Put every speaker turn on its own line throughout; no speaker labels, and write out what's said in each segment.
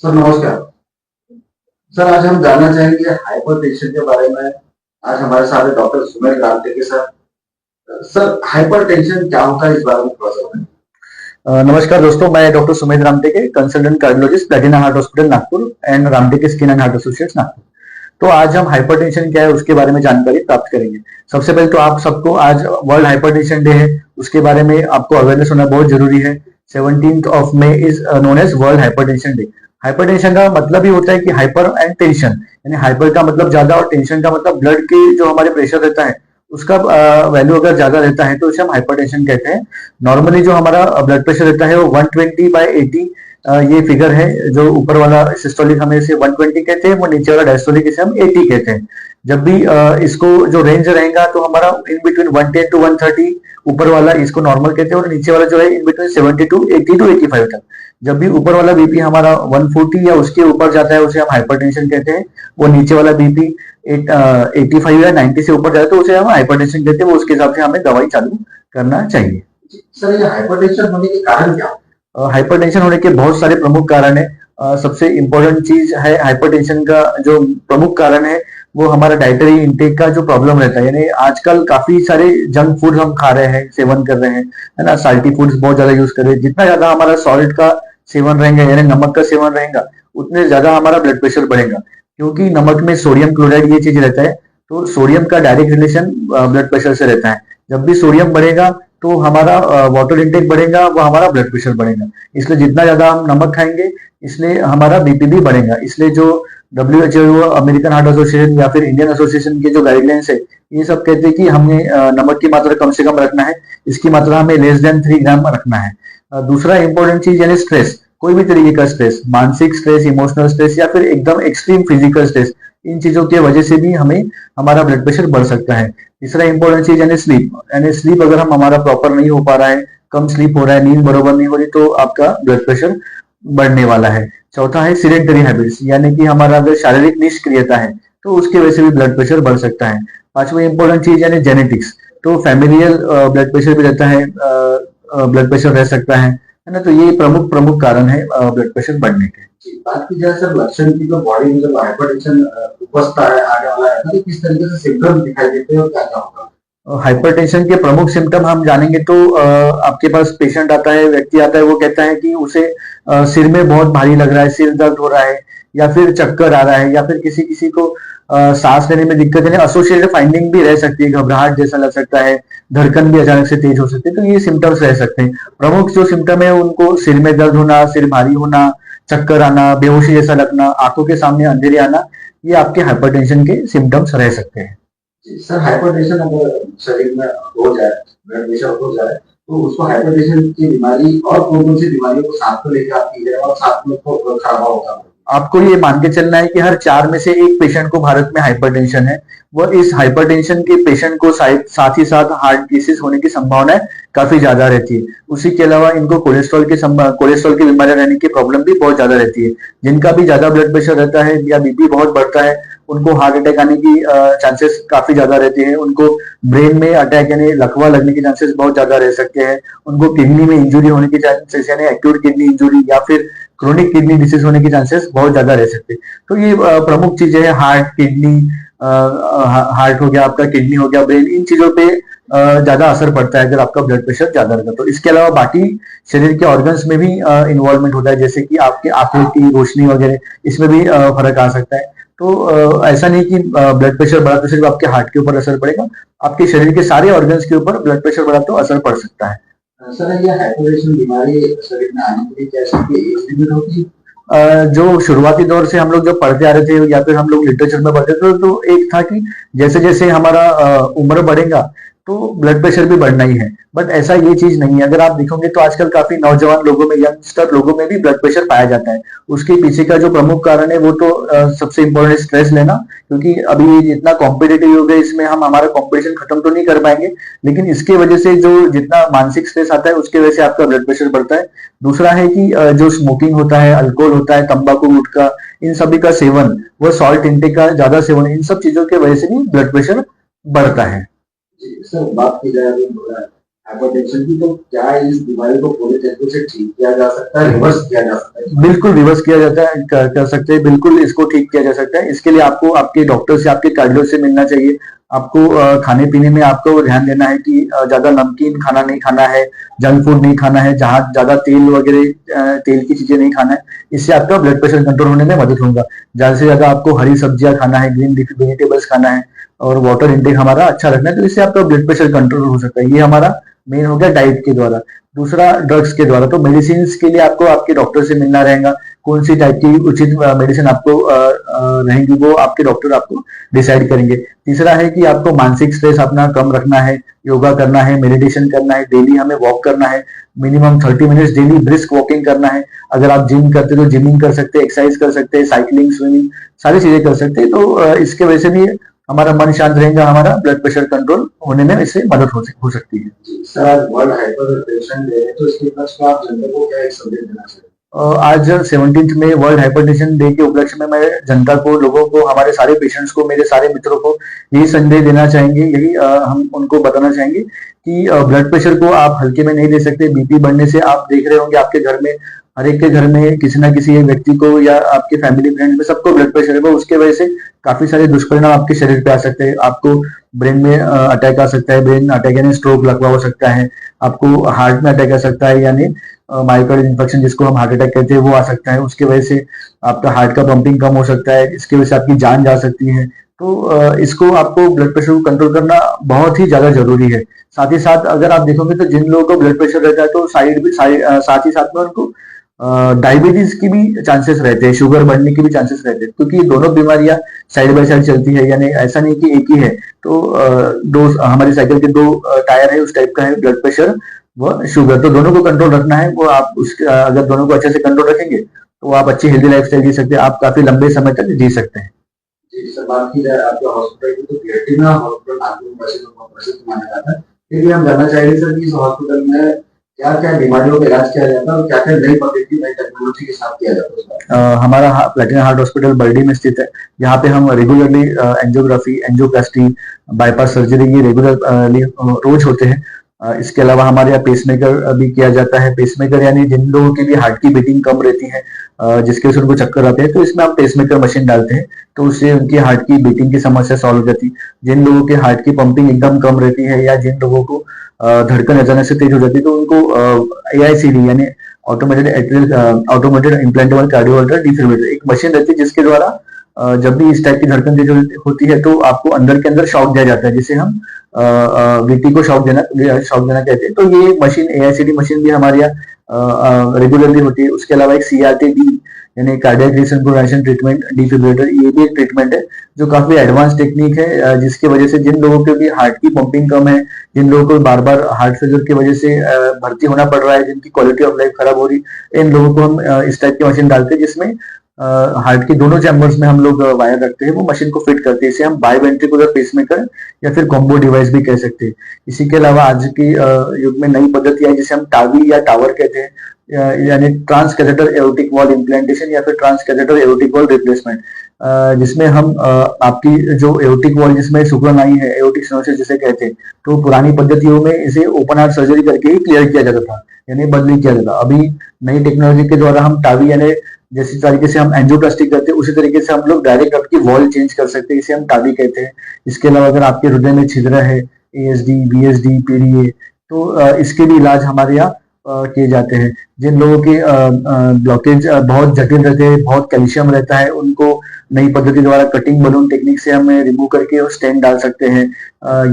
Sir नमस्कार। Sir आज हम जानना चाहेंगे हाइपरटेंशन के बारे में। आज हमारे साथ है डॉक्टर सुमेर रामटे के सर। सर हाइपरटेंशन क्या होता है इस बारे में थोड़ा सा बताएं।
नमस्कार दोस्तों, मैं doctor Sumedh Ramteke, consultant cardiologist, Platina heart hospital Nagpur and Ramteke skin and heart associates Nagpur. तो आज हम हाइपरटेंशन क्या है उसके बारे में जानकारी प्राप्त करेंगे। सबसे पहले तो आप सबको आज वर्ल्ड हाइपरटेंशन डे है, उसके बारे में आपको अवेयरनेस होना बहुत जरूरी है। 17 is known as World Hypertension Day. Hypertension का मतलब ही होता है कि हाइपर एंड टेंशन, यानी हाइपर का मतलब ज्यादा और टेंशन का मतलब ब्लड की जो हमारे प्रेशर रहता है उसका वैल्यू अगर ज्यादा रहता है तो उसे हम हाइपरटेंशन कहते हैं। नॉर्मली जो हमारा ब्लड प्रेशर रहता है वो 120/80 ये फिगर है। जो ऊपर वाला सिस्टोलिक हमें इसे 120 कहते हैं, वो नीचे वाला डायस्टोलिक इसे हम 80 कहते हैं। जब भी इसको जो रेंज रहेगा तो हमारा इन बिटवीन 110 टू 130, ऊपर वाला इसको नॉर्मल कहते हैं और नीचे वाला जो है इन बिटवीन 70 टू 80 टू 85 तक। जब भी ऊपर वाला बीपी हमारा 140 या उसके ऊपर जाता है उसे हम हाइपरटेंशन कहते हैं। वो नीचे वाला बीपी 85 या 90 से ऊपर जाए तो उसे हम हाइपरटेंशन कहते हैं। वो उसके हिसाब से हमें दवाई चालू करना चाहिए।
सर ये हाइपरटेंशन होने के कारण क्या होते
हाइपरटेंशन होने के बहुत सारे प्रमुख कारण है। सबसे इंपॉर्टेंट चीज है हाइपरटेंशन का जो प्रमुख कारण है वो हमारा डाइटरी इंटेक का जो प्रॉब्लम रहता है। यानी आजकल काफी सारे जंक फूड हम खा रहे हैं, सेवन कर रहे हैं, है ना। साल्टी फूड्स बहुत ज्यादा यूज कर रहे हैं। जितना ज्यादा हमारा सॉल्ट का सेवन रहेगा यानी नमक का सेवन रहेगा उतने ज्यादा हमारा ब्लड प्रेशर बढ़ेगा, क्योंकि नमक में सोडियम क्लोराइड ये चीज रहता है। तो सोडियम का डायरेक्ट रिलेशन ब्लड प्रेशर से रहता है। जब भी सोडियम बढ़ेगा तो हमारा वाटर इंटेक बढ़ेगा, वो हमारा ब्लड प्रेशर बढ़ेगा। इसलिए जितना ज्यादा हम नमक खाएंगे इसलिए हमारा बीपी भी बढ़ेगा। इसलिए जो WHO, अमेरिकन हार्ट एसोसिएशन या फिर इंडियन एसोसिएशन के जो गाइडलाइंस है ये सब कहते हैं कि हमें नमक की मात्रा कम से कम रखना है, इसकी मात्रा हमें लेस देन 3 ग्राम रखना है। दूसरा इंपॉर्टेंट चीज यानी स्ट्रेस, कोई भी तरीके का स्ट्रेस, मानसिक स्ट्रेस, इमोशनल स्ट्रेस या फिर एकदम एक्सट्रीम फिजिकल स्ट्रेस, इन चीजों की वजह से भी हमें हमारा ब्लड प्रेशर बढ़ सकता है। तीसरा इंपॉर्टेंट चीज यानी स्लीप, यानी स्लीप अगर हम हमारा प्रॉपर नहीं हो पा रहा है, कम स्लीप हो रहा है, नींद बरोबर नहीं हो रही तो आपका ब्लड प्रेशर बढ़ने वाला है। चौथा है सीडेंटरी हैबिट्स, यानी कि हमारा अगर शारीरिक निष्क्रियता है तो उसकी वजह से भी ब्लड प्रेशर बढ़ सकता है। पांचवा इंपॉर्टेंट चीज यानी जेनेटिक्स, तो फैमिलियल ब्लड प्रेशर भी रहता है, ब्लड प्रेशर रह सकता है ना। तो ये प्रमुख प्रमुख कारण है ब्लड प्रेशर बढ़ने के।
हैं। बात की जाए सर लक्षण की, तो बॉडी में जब हाइपरटेंशन उपस्थित है आने वाला है तो किस तरीके से सिम्टम दिखाई देते हैं और क्या क्या होगा।
हाइपरटेंशन के प्रमुख सिम्टम हम जानेंगे तो आपके पास पेशेंट आता है, व्यक्ति आता है, वो कहता है कि उसे सिर में बहुत भारी लग रहा है, सिर दर्द हो रहा है, या फिर चक्कर आ रहा है, या फिर किसी किसी को सांस लेने में दिक्कत है। एसोसिएटेड फाइंडिंग भी रह सकती है, घबराहट जैसा लग सकता है, धड़कन भी अचानक से तेज हो सकती है। तो ये सिम्टम्स रह सकते हैं। प्रमुख जो सिम्टम है उनको सिर में दर्द होना, सिर भारी होना, चक्कर आना, बेहोशी जैसा लगना, आंखों के सामने अंधेरे आना, ये आपके हाइपरटेंशन के सिम्टम्स रह सकते हैं।
सर हाइपरटेंशन अगर शरीर में हो जाए, ब्लड प्रेशर हो जाए, तो उसको हाइपरटेंशन की बीमारी और कौन कौन सी बीमारियों को साथ में लेकर आती है और साथ में उसको खड़ा होगा।
आपको ये मान के चलना है कि हर 4 में से एक पेशेंट को भारत में हाइपरटेंशन है। वो इस हाइपरटेंशन के पेशेंट को साथ ही साथ हार्ट डिसीज होने की संभावना काफी ज्यादा रहती है। उसी के अलावा इनको कोलेस्ट्रॉल की बीमारी रहने की प्रॉब्लम भी बहुत ज्यादा रहती है। जिनका भी ज्यादा ब्लड प्रेशर रहता है या बीपी बहुत बढ़ता है उनको हार्ट अटैक आने की चांसेस काफी ज्यादा रहते हैं। उनको ब्रेन में अटैक यानी लकवा लगने के चांसेस बहुत ज्यादा रह सकते हैं। उनको किडनी में इंजुरी होने के चांसेस यानी एक्यूट किडनी इंजुरी या फिर क्रोनिक किडनी डिसीज होने के चांसेस बहुत ज्यादा रह सकते हैं। तो ये प्रमुख चीजें हैं, हार्ट, किडनी, हार्ट हो गया आपका, किडनी हो गया, ब्रेन, इन चीजों पे ज्यादा असर पड़ता है अगर आपका ब्लड प्रेशर ज्यादा रहेगा तो। इसके अलावा बाकी शरीर के ऑर्गन्स में भी इन्वॉल्वमेंट होता है, जैसे कि आपके आंखों की रोशनी वगैरह, इसमें भी फर्क आ सकता है। तो ऐसा नहीं कि ब्लड प्रेशर बढ़ा तो सिर्फ आपके हार्ट के ऊपर असर पड़ेगा, आपके शरीर के सारे ऑर्गन्स के ऊपर ब्लड प्रेशर बढ़ा तो असर पड़ सकता है।
सर ये हाइपरटेंशन बीमारी शरीर में आने के लिए क्या इसकी एज लिमिट होती है।
जो शुरुआती दौर से हम लोग जब पढ़ते आ रहे थे या फिर हम लोग लिटरेचर में पढ़ते थे तो एक था कि जैसे जैसे हमारा उम्र बढ़ेगा तो ब्लड प्रेशर भी बढ़ना ही है। बट ऐसा ये चीज नहीं है। अगर आप देखोगे तो आजकल काफी नौजवान लोगों में, यंगस्टर लोगों में भी ब्लड प्रेशर पाया जाता है। उसके पीछे का जो प्रमुख कारण है वो तो सबसे इम्पोर्टेंट स्ट्रेस लेना, क्योंकि अभी जितना कॉम्पिटेटिव युग है इसमें हम हमारा कॉम्पिटिशन खत्म तो नहीं कर पाएंगे, लेकिन इसके वजह से जो जितना मानसिक स्ट्रेस आता है उसके वजह से आपका ब्लड प्रेशर बढ़ता है। दूसरा है कि जो स्मोकिंग होता है, अल्कोहल होता है, तंबाकू, गुटखा, इन सभी का सेवन, वो सॉल्ट इंटेक का ज्यादा सेवन, इन सब चीजों की वजह से भी ब्लड प्रेशर बढ़ता है।
सर बात की जाए हाइपरटेंशन की, तो क्या इस बीमारी को पूरे तरीके से ठीक किया जा सकता है, रिवर्स किया जा सकता है?
बिल्कुल रिवर्स किया जाता है, कर सकते हैं, बिल्कुल इसको ठीक किया जा सकता है। इसके लिए आपको आपके डॉक्टर से, आपके कार्डियो से मिलना चाहिए। आपको खाने पीने में आपको ध्यान देना है कि ज्यादा नमकीन खाना नहीं खाना है, जंक फूड नहीं खाना है, जहाँ ज्यादा तेल वगैरह तेल की चीजें नहीं खाना है। इससे आपका ब्लड प्रेशर कंट्रोल होने में मदद होगा। ज्यादा से ज्यादा आपको हरी सब्जियां खाना है, ग्रीन लीफी वेजिटेबल्स खाना है, और वाटर इंटेक हमारा अच्छा रखना है, तो इससे आपका ब्लड प्रेशर कंट्रोल हो सकता है। ये हमारा मेन हो गया डाइट के द्वारा। दूसरा ड्रग्स के द्वारा, तो मेडिसिन के लिए आपको आपके डॉक्टर से मिलना रहेगा। कौन सी टाइप की उचित मेडिसिन आपको रहेंगी, वो आपके डॉक्टर आपको डिसाइड करेंगे। तीसरा है कि आपको मानसिक स्ट्रेस अपना कम रखना है, योगा करना है, मेडिटेशन करना है, डेली हमें वॉक करना है, minimum 30 minutes daily brisk walking करना है। अगर आप जिम करते तो जिमिंग कर सकते हैं, एक्सरसाइज कर सकते हैं, साइकिलिंग, स्विमिंग, सारी चीजें कर सकते हैं। तो इसके वजह से भी हमारा मन शांत रहेगा, हमारा ब्लड प्रेशर कंट्रोल होने में इससे मदद हो सकती है।
सर, आज वर्ल्ड हाइपरटेंशन डे है, तो इसके उपलक्ष्य में आप जनता को क्या एक संदेश देना चाहिए?
आज 17 में वर्ल्ड हाइपरटेंशन डे के उपलक्ष्य में मैं जनता को, लोगों को, हमारे सारे पेशेंट्स को, मेरे सारे मित्रों को यही संदेश देना चाहेंगे, यही हम उनको बताना चाहेंगे कि ब्लड प्रेशर को आप हल्के में नहीं ले सकते। बीपी बढ़ने से आप देख रहे होंगे आपके घर में, हर एक के घर में किसी ना किसी एक व्यक्ति को या आपके फैमिली फ्रेंड में सबको ब्लड प्रेशर है। उसके वजह से काफी सारे दुष्परिणाम आपके शरीर पे आ सकते हैं। आपको ब्रेन में अटैक आ सकता है, ब्रेन अटैक यानी स्ट्रोक लगवा हो सकता है। आपको हार्ट में अटैक आ सकता है, यानी माइक्रोड इन्फेक्शन जिसको हम हार्ट अटैक कहते हैं, वो आ सकता है। उसके वजह से आपका हार्ट का पंपिंग कम हो सकता है, इसकी वजह से आपकी जान जा सकती है। तो इसको आपको ब्लड प्रेशर को कंट्रोल करना बहुत ही ज्यादा जरूरी है। साथ ही साथ अगर आप देखोगे तो जिन लोगों को ब्लड प्रेशर रहता है, तो साथ ही साथ में उनको डायबिटीज की भी चांसेस रहते हैं, शुगर बढ़ने की भी चांसेस रहते हैं, क्योंकि ये दोनों बीमारियां साइड बाय साइड चलती है। यानी ऐसा नहीं कि एक ही है। तो दो हमारी साइकिल के दो टायर है, उस टाइप का है ब्लड प्रेशर व शुगर। तो दोनों को कंट्रोल रखना है। वो आप उसके अगर दोनों को अच्छे से कंट्रोल रखेंगे तो आप अच्छी हेल्दी लाइफ स्टाइल जी सकते हैं, आप काफी लंबे समय तक जी सकते हैं।
जी सर, बात की जाए आपके हॉस्पिटल की, तो प्लेटिना हॉस्पिटल नागपुर में बहुत प्रसिद्ध माना जाता है। फिर भी हम जानना चाहेंगे सर कि इस हॉस्पिटल में क्या क्या बीमारियों का इलाज किया जाता है और क्या क्या नई पद्धति, नई टेक्नोलॉजी के साथ किया जाता है?
हमारा प्लेटिना हार्ट हॉस्पिटल बर्डी में स्थित है। यहाँ पे हम regularly angiography, angioplasty, bypass surgery ये रेगुलरली रोज होते हैं। इसके अलावा हमारे यहाँ पेसमेकर भी किया जाता है। पेसमेकर यानी जिन लोगों के लिए हार्ट की बीटिंग कम रहती है, जिसके वजह से उनको चक्कर आते हैं, तो इसमें हम पेसमेकर मशीन डालते हैं, तो उससे उनकी हार्ट की बीटिंग की समस्या सॉल्व रहती है। जिन लोगों के हार्ट की पंपिंग एकदम कम रहती है, या जिन लोगों को धड़कन अचानक से तेज हो जाती है, तो उनको AICD यानी ऑटोमेटेड इम्प्लांटेबल कार्डियोवर्टर डिफिब्रिलेटर एक मशीन रहती है, जिसके द्वारा जब भी इस टाइप की धड़कन तेज होती है तो आपको अंदर के अंदर शॉक दिया जाता है, जिसे हम VT को शॉक देना कहते हैं। तो ये मशीन, AICD मशीन भी हमारे यहाँ रेगुलरली होती है। उसके अलावा एक CRT-D यानी कार्डियक रिसिंक्रोनाइजेशन ट्रीटमेंट डिफिब्रिलेटर, ये भी एक ट्रीटमेंट है जो काफी एडवांस टेक्निक है, जिसकी वजह से जिन लोगों के भी हार्ट की पंपिंग कम है, जिन लोगों को बार बार हार्ट फेलियर की वजह से भर्ती होना पड़ रहा है, जिनकी क्वालिटी ऑफ लाइफ खराब हो रही है, इन लोगों को हम इस टाइप की मशीन डालते हैं, जिसमें हार्ट के दोनों चैम्बर्स में हम लोग वायर रखते हैं, वो मशीन को फिट करते हैं। इसे हम बाई वेंट्रिकुलर पेसमेकर या फिर कॉम्बो डिवाइस भी कह सकते हैं। इसी के अलावा आज की युग में नई पद्धति आई, जिसे हम टावी या टावर कहते हैं, यानी transcatheter aortic valve implantation या फिर transcatheter aortic valve replacement, जिसमें हम आपकी जो एओर्टिक वॉल जिसमें सिकुड़न आई है, एओर्टिक स्टेनोसिस जिसे कहते हैं, तो पुरानी पद्धतियों में इसे ओपन हार्ट सर्जरी करके ही क्लियर किया जाता था, यानी बदली किया जाता। अभी नई टेक्नोलॉजी के द्वारा हम टावी यानी जैसी तरीके से हम एंजियोप्लास्टी करते हैं, उसी तरीके से हम लोग डायरेक्ट आपकी वॉल चेंज कर सकते हैं, इसे हम टावी कहते हैं। इसके अलावा अगर आपके हृदय में छिद्र है, ASD, BSD, PDA, तो इसके भी इलाज हमारे यहाँ किए जाते हैं। जिन लोगों के ब्लॉकेज बहुत जटिल रहते हैं, बहुत कैल्शियम रहता है, उनको नई पद्धति द्वारा कटिंग बलून टेक्निक से हमें रिमूव करके स्टेंट डाल सकते हैं,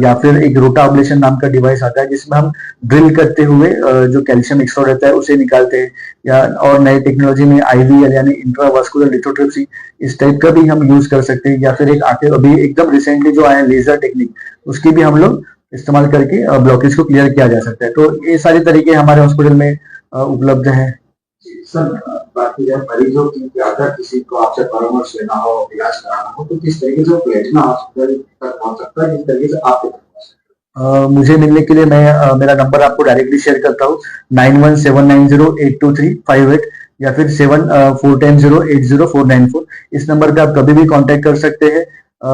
या फिर एक रोटा अब्लेशन नाम का डिवाइस आता है, जिसमें हम ड्रिल करते हुए जो कैल्शियम एक्स्ट्रा रहता है उसे निकालते हैं। या और नई टेक्नोलॉजी में IVL यानी इंट्रावास्कुलर लिथोट्रिप्सी, इस टाइप का भी हम यूज कर सकते हैं। या फिर एक आके अभी एकदम रिसेंटली जो आया लेजर टेक्निक, उसकी भी हम लोग इस्तेमाल करके ब्लॉकेज को क्लियर किया जा सकता है। तो ये सारे तरीके हमारे हॉस्पिटल में उपलब्ध हैं।
सर, बात की जाए मरीजों की, अगर किसी को आपसे परामर्श लेना हो, इलाज कराना हो, तो किस तरीके से प्लेटिना हॉस्पिटल तक पहुंच सकता है, किस तरीके से आपके तक पहुंच सकता है?
मुझे मिलने के लिए मैं मेरा नंबर आपको डायरेक्टली शेयर करता हूँ, 9179082358 या फिर 7410804994। इस नंबर पे आप कभी भी कांटेक्ट कर सकते हैं।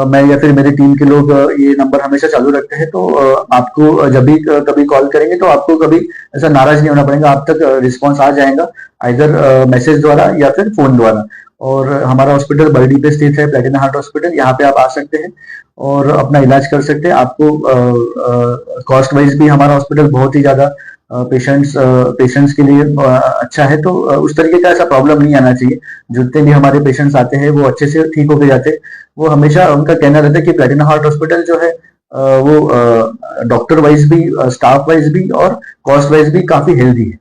मैं या फिर मेरी टीम के लोग ये नंबर हमेशा चालू रखते हैं, तो आपको जब भी कभी कॉल करेंगे तो आपको कभी ऐसा नाराज नहीं होना पड़ेगा, आप तक रिस्पॉन्स आ जाएगा, आइदर मैसेज द्वारा या फिर फोन द्वारा। और हमारा हॉस्पिटल बरडी पे स्थित है, प्लेटिना हार्ट हॉस्पिटल, यहाँ पे आप आ सकते हैं और अपना इलाज कर सकते हैं। आपको कॉस्ट वाइज भी हमारा हॉस्पिटल बहुत ही ज्यादा पेशेंट्स के लिए अच्छा है, तो उस तरीके का ऐसा प्रॉब्लम नहीं आना चाहिए। जितने भी हमारे पेशेंट्स आते हैं वो अच्छे से ठीक होके जाते हैं। वो हमेशा उनका कहना रहता है कि प्लेटिना हार्ट हॉस्पिटल जो है वो डॉक्टर वाइज भी, स्टाफ वाइज भी और कॉस्ट वाइज भी काफी हेल्दी है।